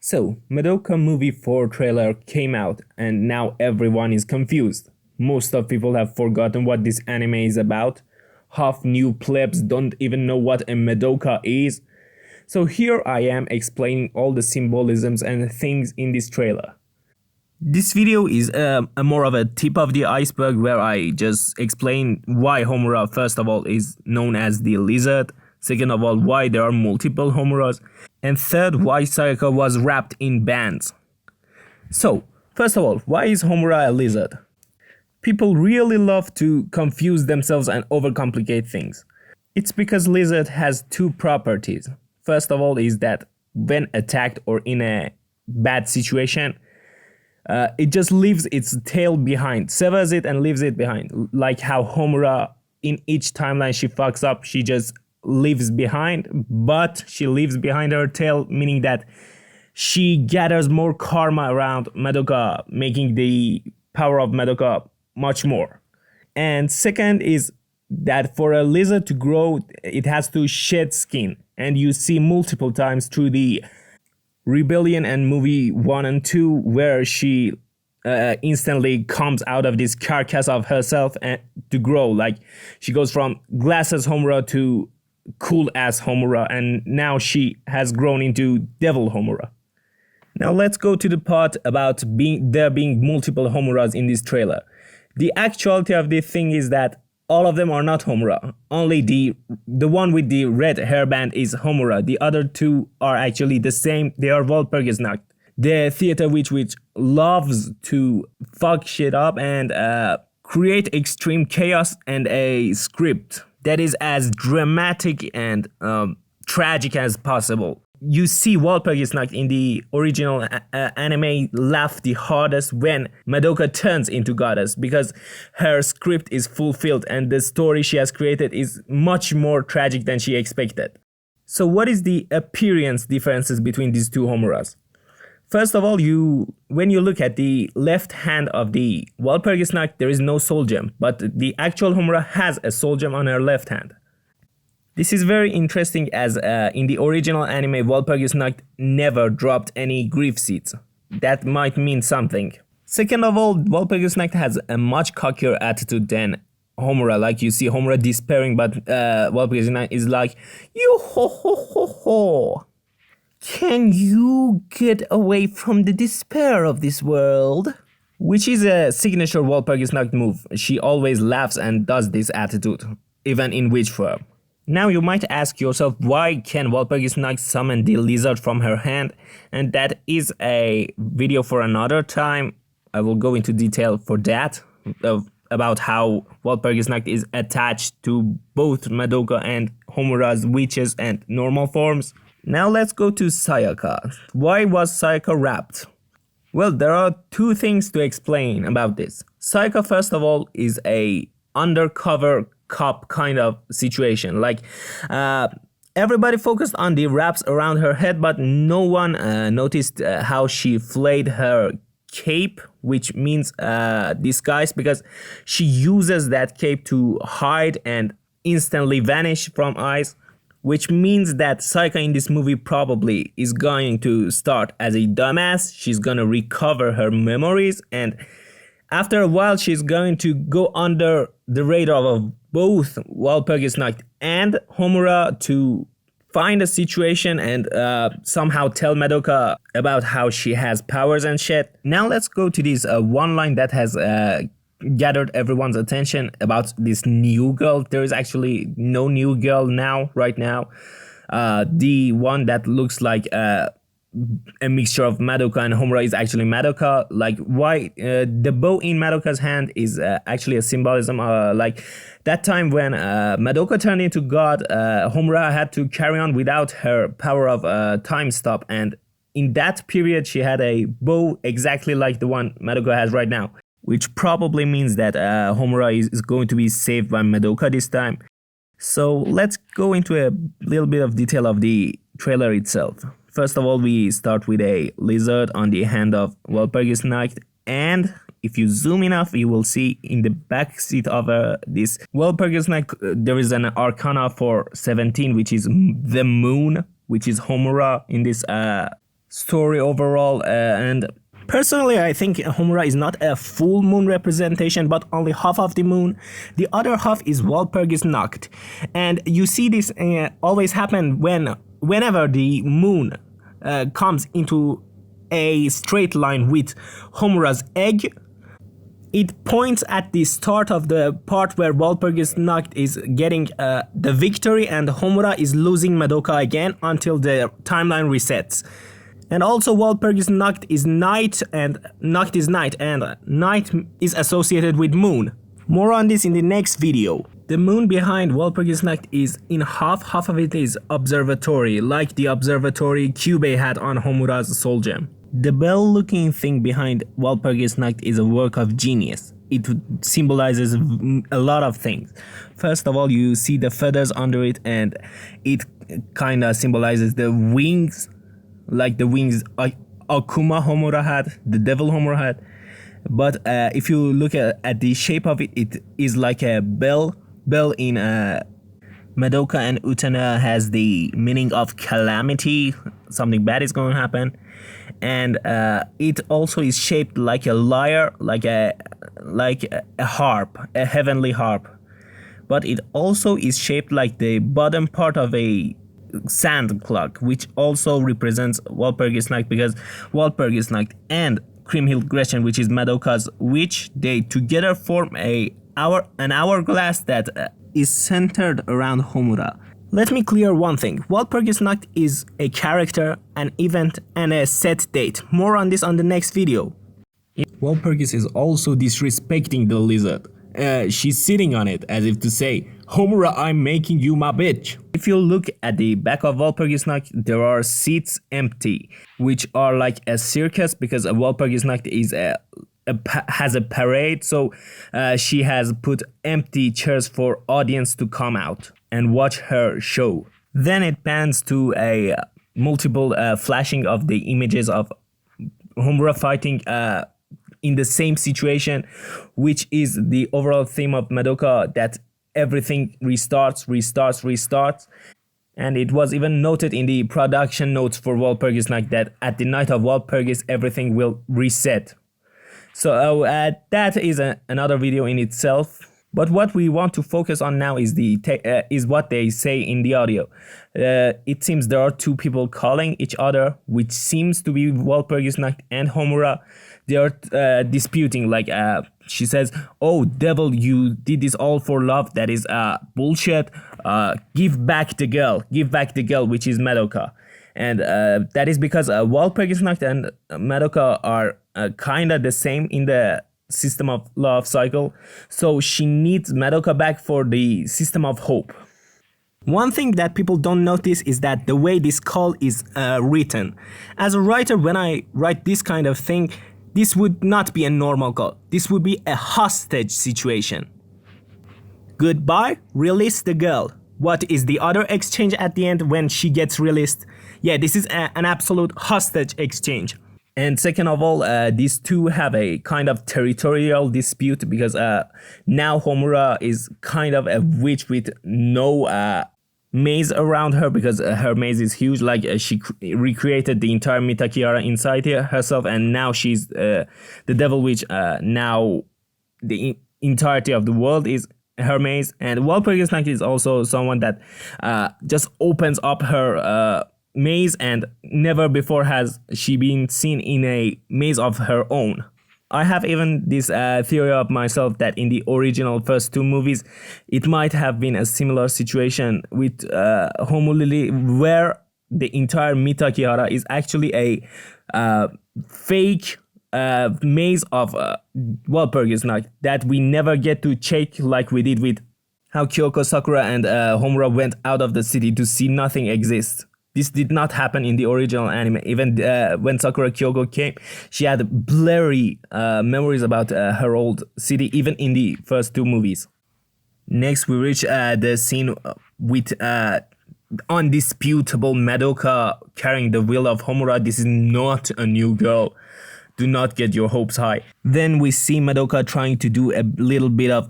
So, Madoka Movie 4 trailer came out and now everyone is confused. Most of people have forgotten what this anime is about. Half new plebs don't even know what a Madoka is. So here I am explaining all the symbolisms and things in this trailer. This video is a more of a tip of the iceberg where I just explain why Homura first of all is known as the lizard, second of all why there are multiple Homuras, and third why Sayaka was wrapped in bands. So, first of all, why is Homura a lizard? People really love to confuse themselves and overcomplicate things. It's because lizard has two properties. First of all is that when attacked or in a bad situation, it just leaves its tail behind, severs it and leaves it behind. Like how Homura, in each timeline she fucks up, she just leaves behind, but she leaves behind her tail, meaning that she gathers more karma around Madoka, making the power of Madoka much more. And second is that for a lizard to grow, it has to shed skin. And you see multiple times through the Rebellion and movie 1 and 2 where she instantly comes out of this carcass of herself and to grow. Like she goes from glasses Homura to cool ass Homura, and now she has grown into devil Homura. Now let's go to the part about there being multiple Homuras in this trailer. The actuality of this thing is that all of them are not Homura. Only the one with the red hairband is Homura. The other two are actually the same. They are Walpurgisnacht, the theater witch which loves to fuck shit up and create extreme chaos and a script that is as dramatic and tragic as possible. You see Walpurgisnacht in the original anime laugh the hardest when Madoka turns into goddess because her script is fulfilled and the story she has created is much more tragic than she expected. So what is the appearance differences between these two Homuras? First of all, when you look at the left hand of the Walpurgisnacht, there is no soul gem, but the actual Homura has a soul gem on her left hand. This is very interesting as in the original anime, Walpurgisnacht never dropped any grief seeds. That might mean something. Second of all, Walpurgisnacht has a much cockier attitude than Homura. Like you see Homura despairing, but Walpurgisnacht is like, yo ho ho ho ho. Can you get away from the despair of this world? Which is a signature Walpurgisnacht move. She always laughs and does this attitude, even in witch form. Now you might ask yourself, why can Walpurgisnacht summon the lizard from her hand? And that is a video for another time. I will go into detail for that, about how Walpurgisnacht is attached to both Madoka and Homura's witches and normal forms. Now let's go to Sayaka. Why was Sayaka wrapped? Well, there are two things to explain about this. Sayaka, first of all, is a undercover cop kind of situation. Like everybody focused on the wraps around her head, but no one noticed how she flayed her cape, which means disguise, because she uses that cape to hide and instantly vanish from eyes, which means that Sayaka in this movie probably is going to start as a dumbass. She's gonna recover her memories, and after a while she's going to go under the radar of both Walpurgisnacht and Homura to find a situation and somehow tell Madoka about how she has powers and shit. Now let's go to this one line that has gathered everyone's attention about this new girl. There is actually no new girl right now. The one that looks like a mixture of Madoka and Homura is actually Madoka. Like why the bow in Madoka's hand is actually a symbolism. Like that time when Madoka turned into God, Homura had to carry on without her power of time stop, and in that period she had a bow exactly like the one Madoka has right now, which probably means that Homura is going to be saved by Madoka this time. So let's go into a little bit of detail of the trailer itself. First of all, we start with a lizard on the hand of Walpurgisnacht, and if you zoom enough, you will see in the back seat of this Walpurgisnacht, there is an arcana for 17, which is the moon, which is Homura in this story overall, and personally I think Homura is not a full moon representation but only half of the moon. The other half is walpurgisnacht, and you see this always happen whenever the moon comes into a straight line with Homura's egg. It points at the start of the part where Walpurgisnacht is getting the victory and Homura is losing Madoka again until the timeline resets. And also Walpurgisnacht is night and Nacht is night, and night is associated with moon. More on this in the next video. The moon behind Walpurgisnacht is in half of it is observatory, like the observatory Kyubey had on Homura's soul gem. The bell-looking thing behind Walpurgisnacht is a work of genius. It symbolizes a lot of things. First of all, you see the feathers under it, and it kind of symbolizes the wings, like the wings Akuma Homura had, the devil Homura had. But if you look at the shape of it, it is like a bell. Bell in Madoka and Utena has the meaning of calamity, something bad is going to happen. And it also is shaped like a lyre, like a harp, a heavenly harp. But it also is shaped like the bottom part of a sand clock, which also represents Walpurgisnacht, because Walpurgisnacht and Kriemhild Gretchen, which is Madoka's witch, they together form an hourglass that is centered around Homura. Let me clear one thing. Walpurgisnacht is a character, an event, and a set date. More on this on the next video. Walpurgis is also disrespecting the lizard. She's sitting on it as if to say, Homura, I'm making you my bitch. If you look at the back of Walpurgisnacht, there are seats empty, which are like a circus, because Walpurgisnacht is has a parade, so she has put empty chairs for audience to come out and watch her show. Then it pans to a multiple flashing of the images of Homura fighting in the same situation, which is the overall theme of Madoka, that everything restarts. And it was even noted in the production notes for Walpurgisnacht that at the night of Walpurgis, everything will reset. So that is another video in itself. But what we want to focus on now is is what they say in the audio. It seems there are two people calling each other, which seems to be Walpurgisnacht and Homura. They are disputing, like she says, "Oh devil, you did this all for love. That is bullshit. Give back the girl, which is Madoka." And that is because Walpurgisnacht and Madoka are kind of the same in the system of love cycle, so she needs Madoka back for the system of hope. One thing that people don't notice is that the way this call is written. As a writer, when I write this kind of thing, this would not be a normal call. This would be a hostage situation. Goodbye, release the girl. What is the other exchange at the end when she gets released? Yeah, this is an absolute hostage exchange. And second of all, these two have a kind of territorial dispute, because now Homura is kind of a witch with no maze around her, because her maze is huge. Like she recreated the entire Mitakiara inside herself, and now she's the devil witch. Now the entirety of the world is her maze. And Walpurgisnacht is also someone that just opens up her maze, and never before has she been seen in a maze of her own. I have even this theory of myself that in the original first two movies, it might have been a similar situation with Homulili, where the entire Mitakiara is actually a fake maze of Walpurgisnacht that we never get to check, like we did with how Kyoko, Sakura, and Homura went out of the city to see nothing exist. This did not happen in the original anime. Even when Sakura Kyoko came, she had blurry memories about her old city, even in the first two movies. Next, we reach the scene with undisputable Madoka carrying the will of Homura. This is not a new girl. Do not get your hopes high. Then we see Madoka trying to do a little bit of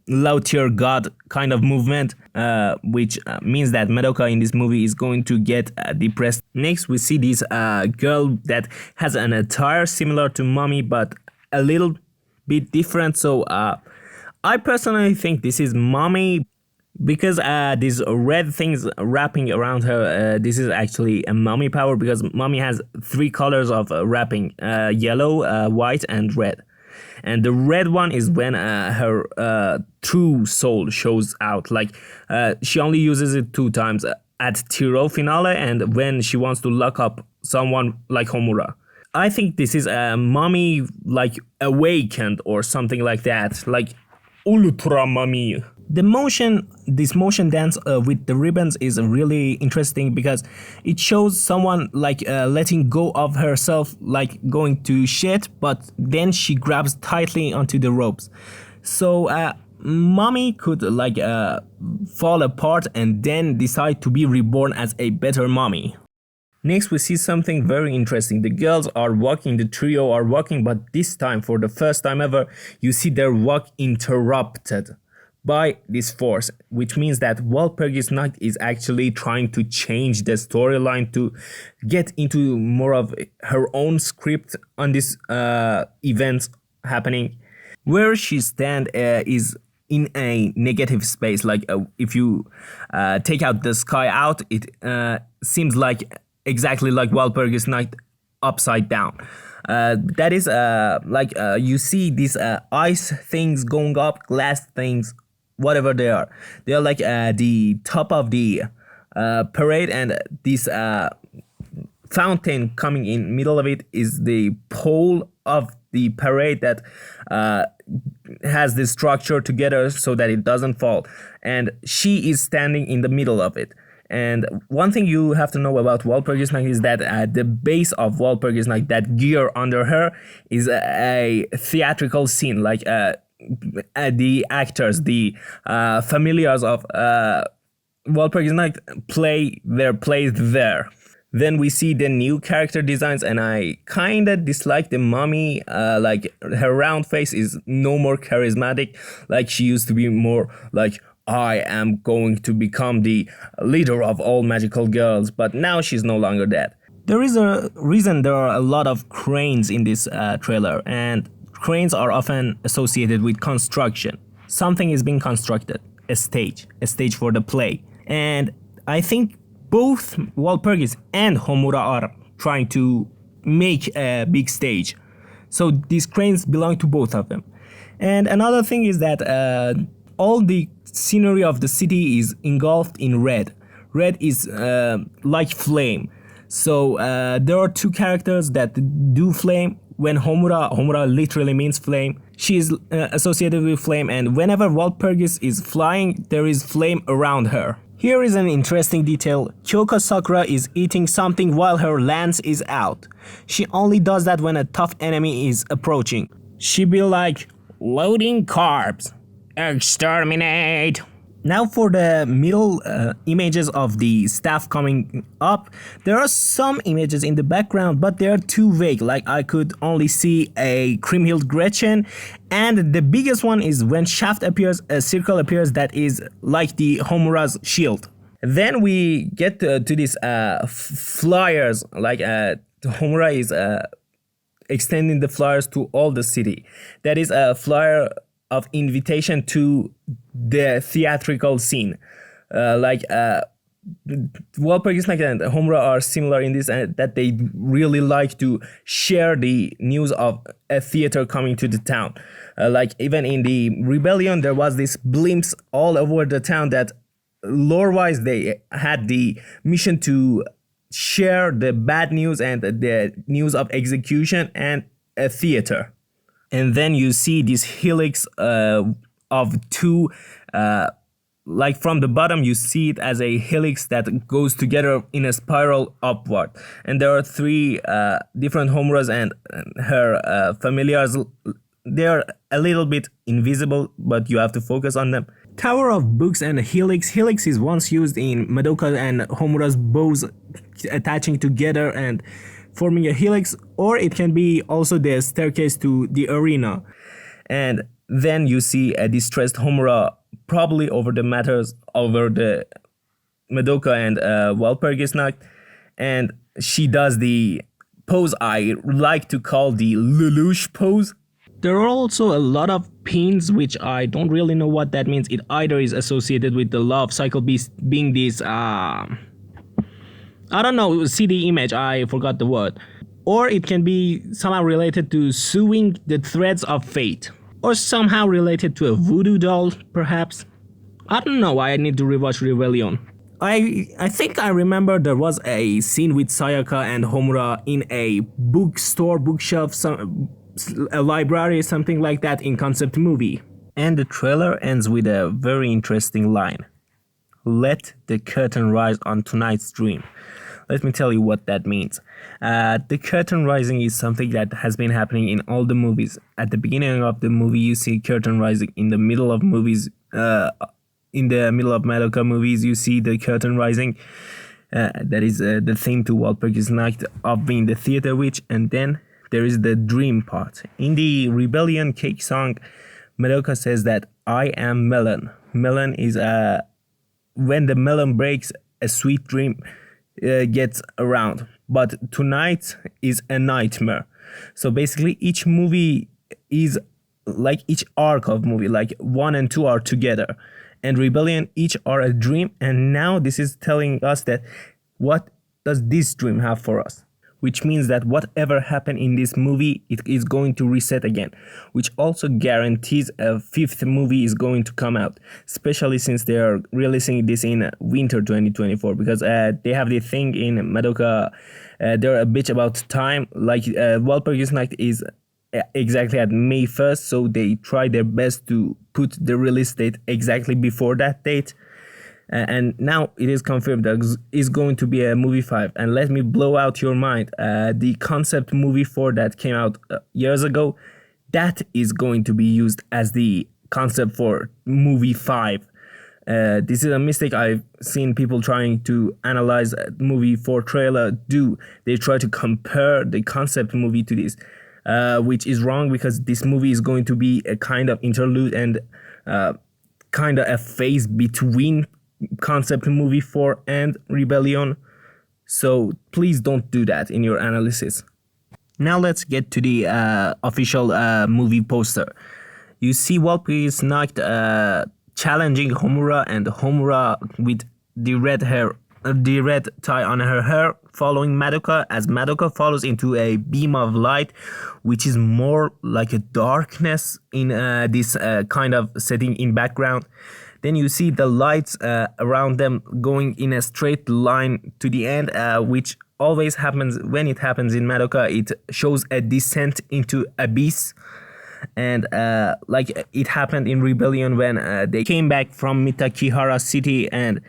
low tier god kind of movement, which means that Madoka in this movie is going to get depressed. Next, we see this girl that has an attire similar to Mommy, but a little bit different. So I personally think this is Mommy, because these red things wrapping around her, this is actually a Mommy power, because Mommy has three colors of wrapping: yellow, white, and red. And the red one is when her true soul shows out. Like she only uses it 2 times, at Tiro finale and when she wants to lock up someone like Homura. I think this is a Mommy like awakened or something like that, like Ultra Mommy. This motion dance with the ribbons is really interesting, because it shows someone like letting go of herself, like going to shit, but then she grabs tightly onto the ropes. So Mommy could like fall apart and then decide to be reborn as a better Mommy. Next, we see something very interesting. The girls are walking, the trio are walking, but this time, for the first time ever, you see their walk interrupted by this force, which means that Walpurgisnacht is actually trying to change the storyline to get into more of her own script on this events happening. Where she stands is in a negative space. Like if you take out the sky out, it seems like exactly like Walpurgisnacht upside down. That is like you see these ice things going up, glass things, whatever they are like the top of the parade, and this fountain coming in middle of it is the pole of the parade that has this structure together so that it doesn't fall, and she is standing in the middle of it. And one thing you have to know about Walpurgisnacht is that at the base of Walpurgisnacht, that gear under her is a theatrical scene, like the actors, the familiars of Walpurgisnacht play their plays there. Then we see the new character designs, and I kinda dislike the Mommy. Like her round face is no more charismatic. Like she used to be more like, I am going to become the leader of all magical girls, but now she's no longer that. There is a reason there are a lot of cranes in this trailer, and cranes are often associated with construction. Something is being constructed, a stage for the play. And I think both Walpurgis and Homura are trying to make a big stage. So these cranes belong to both of them. And another thing is that all the scenery of the city is engulfed in red. Red is like flame. So there are 2 characters that do flame. When Homura literally means flame, she is associated with flame, and whenever Walpurgis is flying, there is flame around her. Here is an interesting detail. Kyoko Sakura is eating something while her lance is out. She only does that when a tough enemy is approaching. She be like, loading carbs. Exterminate. Now for the middle images of the staff coming up. There are some images in the background, but they are too vague. Like I could only see a Kriemhild Gretchen, and the biggest one is when Shaft appears, a circle appears that is like the Homura's shield. Then we get to these flyers, like Homura is extending the flyers to all the city. That is a flyer of invitation to the theatrical scene. Walpurgisnacht and Homura are similar in this, that they really like to share the news of a theater coming to the town. Like even in the Rebellion, there was this glimpse all over the town that lore-wise they had the mission to share the bad news and the news of execution and a theater. And then you see this helix of 2, like from the bottom you see it as a helix that goes together in a spiral upward. And there are 3 different Homuras and her familiars. They are a little bit invisible, but you have to focus on them. Tower of Books and helix. Helix is once used in Madoka and Homura's bows attaching together and forming a helix, or it can be also the staircase to the arena. And Then you see a distressed Homura, probably over the matters over the Madoka and Walpurgisnacht, and she does the pose I like to call the lelouch pose. There are also a lot of pins which I don't really know what that means. It either is associated with the love cycle being this I don't know, see the image, I forgot the word. Or it can be somehow related to sewing the threads of fate. Or somehow related to a voodoo doll, perhaps. I don't know, I need to rewatch Rebellion. I think I remember there was a scene with Sayaka and Homura in a bookstore, bookshelf, a library, something like that in Concept Movie. And the trailer ends with a very interesting line. Let the curtain rise on tonight's dream. Let me tell you what that means. The curtain rising is something that has been happening in all the movies. At the beginning of the movie, you see curtain rising. In the middle of movies, in the middle of Madoka movies, you see the curtain rising. That is the theme to Walpurgisnacht of being the theater witch. And then there is the dream part. In the Rebellion Cake song, Madoka says that I am melon. Melon is when the melon breaks, a sweet dream gets around. But tonight is a nightmare. So basically each movie is like each arc of movie, like 1 and 2 are together. And Rebellion each are a dream. And now this is telling us that what does this dream have for us? Which means that whatever happened in this movie, it is going to reset again. Which also guarantees a 5th movie is going to come out. Especially since they are releasing this in winter 2024. Because they have the thing in Madoka, they're a bitch about time. Like Walpurgisnacht is exactly at May 1st. So they try their best to put the release date exactly before that date. And now it is confirmed that it's going to be a movie 5. And let me blow out your mind. The concept movie 4 that came out years ago, that is going to be used as the concept for movie 5. This is a mistake I've seen people trying to analyze movie 4 trailer do. They try to compare the concept movie to this, which is wrong because this movie is going to be a kind of interlude and kind of a phase between concept movie 4 and Rebellion. So please don't do that in your analysis. Now let's get to the official movie poster. You see Walpurgisnacht challenging Homura, and Homura with the red tie on her hair following Madoka, as Madoka follows into a beam of light, which is more like a darkness in this kind of setting in background. Then you see the lights around them going in a straight line to the end, which always happens when it happens in Madoka. It shows a descent into abyss. And like it happened in Rebellion when they came back from Mitakihara City, and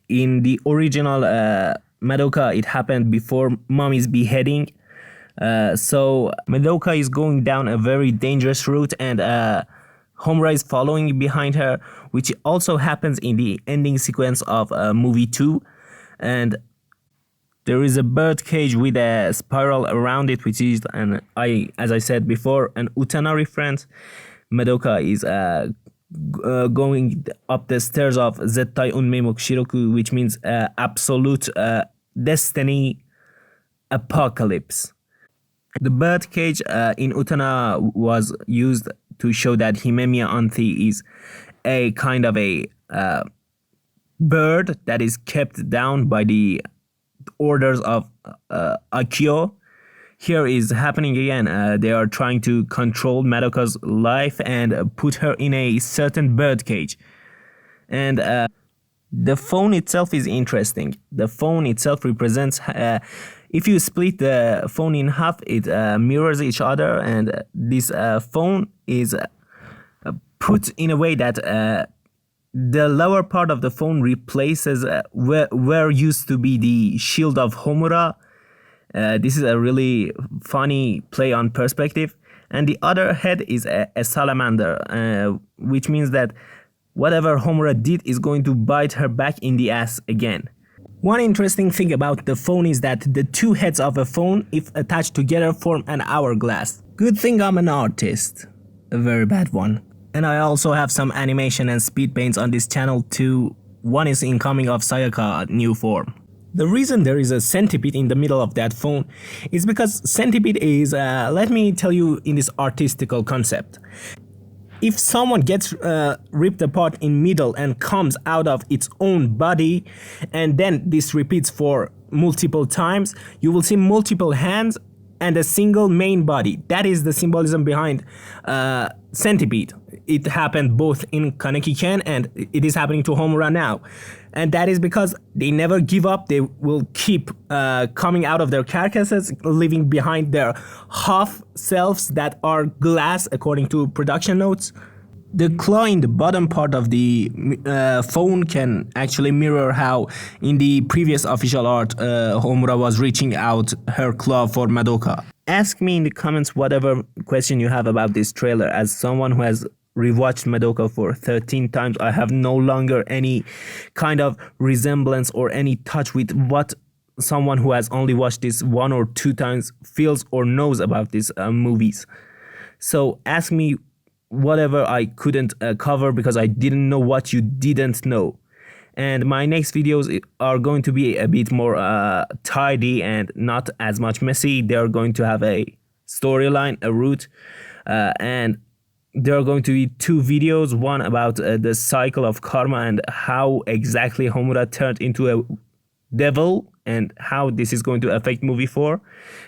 in the original Madoka it happened before Mommy's beheading. So Madoka is going down a very dangerous route, and Homura is following behind her, which also happens in the ending sequence of movie 2. And there is a bird cage with a spiral around it, which is, as I said before, an Utena reference. Madoka is going up the stairs of Zettai Unmei Mokushiroku, which means absolute destiny apocalypse. The bird cage in Utena was used to show that Himemiya Anthi is a kind of a bird that is kept down by the orders of Akio. Here is happening again. They are trying to control Madoka's life and put her in a certain bird cage. And the phone itself is interesting. The phone itself represents, if you split the phone in half, it mirrors each other, and this phone is put in a way that the lower part of the phone replaces where used to be the shield of Homura. This is a really funny play on perspective. And the other head is a salamander, which means that whatever Homura did is going to bite her back in the ass again. One interesting thing about the phone is that the two heads of a phone, if attached together, form an hourglass. Good thing I'm an artist. A very bad one. And I also have some animation and speed paints on this channel too. One is incoming of Sayaka new form. The reason there is a centipede in the middle of that phone is because centipede is, let me tell you in this artistical concept. If someone gets ripped apart in middle and comes out of its own body, and then this repeats for multiple times, you will see multiple hands and a single main body. That is the symbolism behind centipede. It happened both in Kaneki-ken and it is happening to Homura now. And that is because they never give up. They will keep coming out of their carcasses, leaving behind their half selves that are glass, according to production notes. The claw in the bottom part of the phone can actually mirror how in the previous official art Homura was reaching out her claw for Madoka. Ask me in the comments whatever question you have about this trailer. As someone who has rewatched Madoka for 13 times, I have no longer any kind of resemblance or any touch with what someone who has only watched this 1 or 2 times feels or knows about these movies. So ask me whatever I couldn't cover because I didn't know what you didn't know. And my next videos are going to be a bit more tidy and not as much messy. They are going to have a storyline, a route, and there are going to be 2 videos, one about the cycle of karma and how exactly Homura turned into a devil and how this is going to affect movie 4,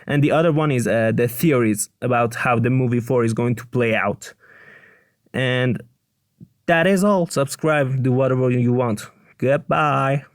and the other one is the theories about how the movie 4 is going to play out. And that is all. Subscribe, do whatever you want. Goodbye.